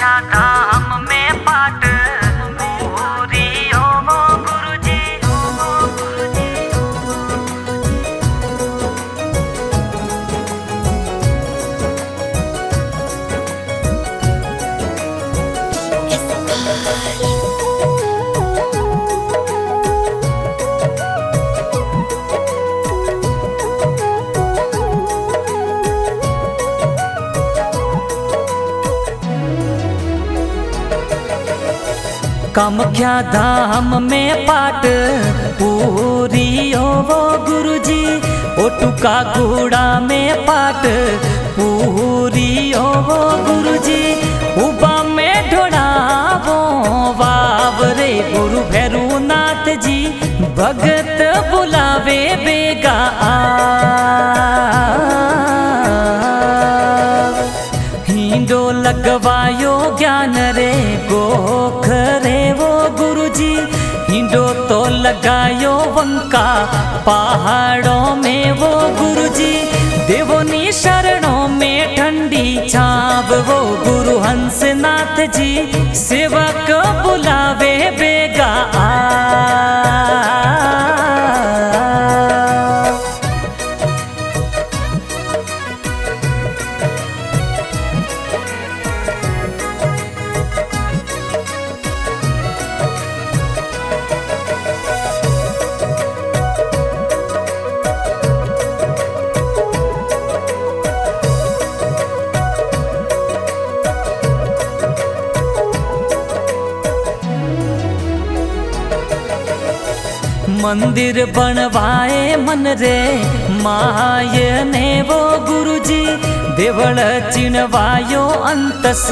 कामाख्या धाम में पाठ पूरी हो वो गुरुजी। कामाख्या धाम में पाठ पूरी हो वो गुरुजी। ओटुका घोड़ा में पाठ पूरी हो वो गुरुजी। उबा में ढोड़ावो वावरे गुरु भैरुनाथ जी। भगत बुलावे बेगा हिंडो लगवायो ज्ञान रे गोख रे वो गुरुजी। हिंडो तो लगायो वंका पहाड़ों में वो गुरुजी। देवोनी शरणों में ठंडी छाव वो गुरु हंसनाथ जी। सेवक बुलावे बेगा मंदिर बनवाए मन रे माय ने वो गुरुजी। देवल चिणवायो अंतस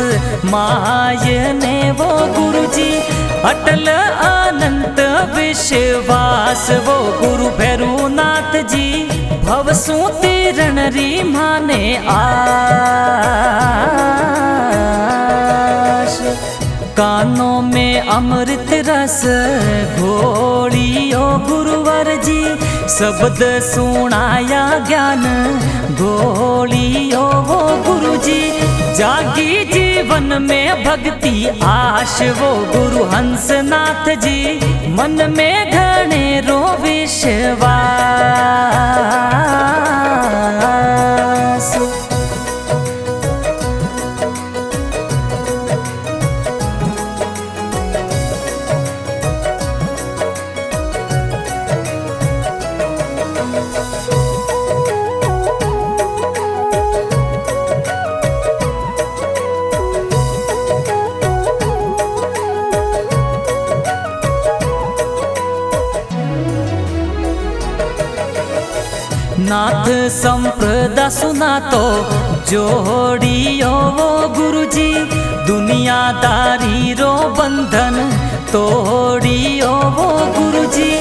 माय ने वो गुरुजी। अटल अनंत विश्वास वो गुरु भैरुनाथ जी। भवसु तीरण री माने कानों में अमृत रस घोड़ियो गुरुवर जी। शब्द सुनाया ज्ञान घोड़ियो वो गुरु जी। जागी जीवन में भक्ति आश वो गुरु हंसनाथ जी। मन में घनेरो विश्वास। नाथ संप्रदा सुना तो जोड़ियो वो गुरुजी। दुनियादारी रो बंधन तोड़ियो वो गुरुजी।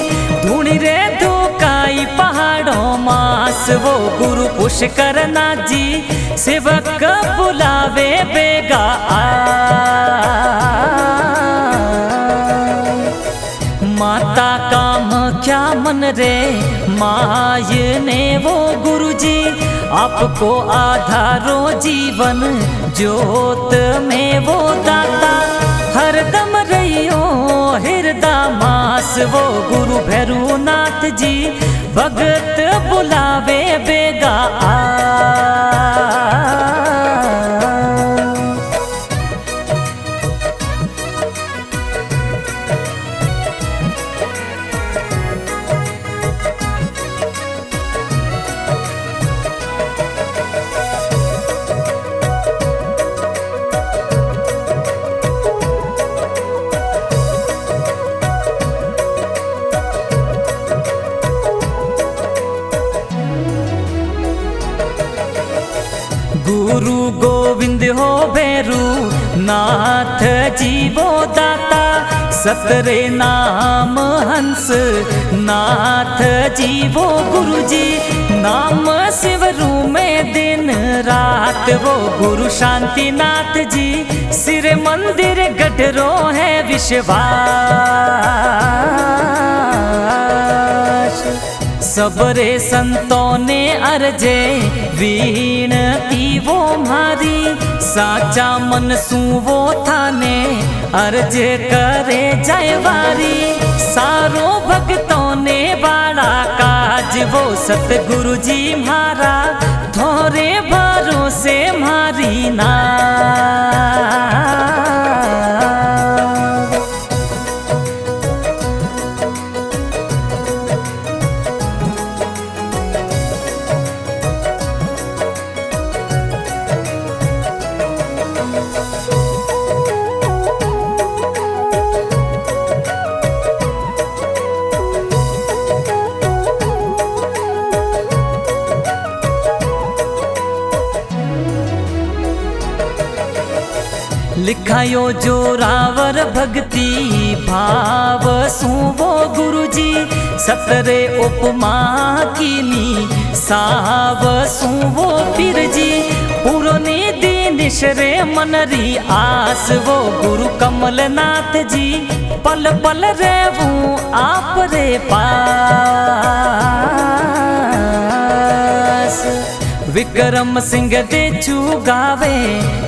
धूणी रे धोकाई पहाड़ों मास वो गुरु पुष्करनाथ जी। सेवक बुलावे बेगा माता कामाख्या मन रे माय ने वो गुरुजी। आपको आधारो जीवन ज्योत में वो दाता। हरदम रहियो हृदय मास वो गुरु भैरुनाथ जी। भगत बुलावे बेगा गुरु गोविंद हो भैरू नाथ जी वो दाता। सतरे नाम हंस नाथ जी वो गुरुजी। नाम शिवरू में दिन रात वो गुरु शांतिनाथ जी। सिर मंदिर गढ़रो है विश्वास। सबरे संतों ने अर्जे वीणती वो मारी साचा मन सूवो थाने अर्ज करे जयवारी सारो भक्तों ने बाड़ा काज वो सतगुरु जी मारा थोरे भरोसे मारी ना लिखायो जोरावर भक्ति भाव सुवो गुरुजी सतरे उपमा कीनी साव सुवो पीरजी पूरो निधि निशरे मनरी आस वो गुरु कमलनाथ जी पल पल रेवू आप रे पास विक्रम सिंह देचू गावे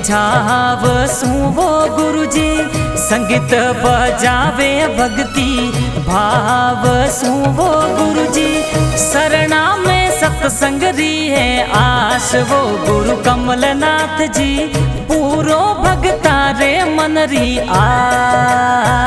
छाव सुवो गुरुजी संगीत बजावे भक्ति भाव सुवो गुरुजी शरणा में सत्संग री है आस वो गुरु कमलनाथ जी पूरो भगता रे मन री आ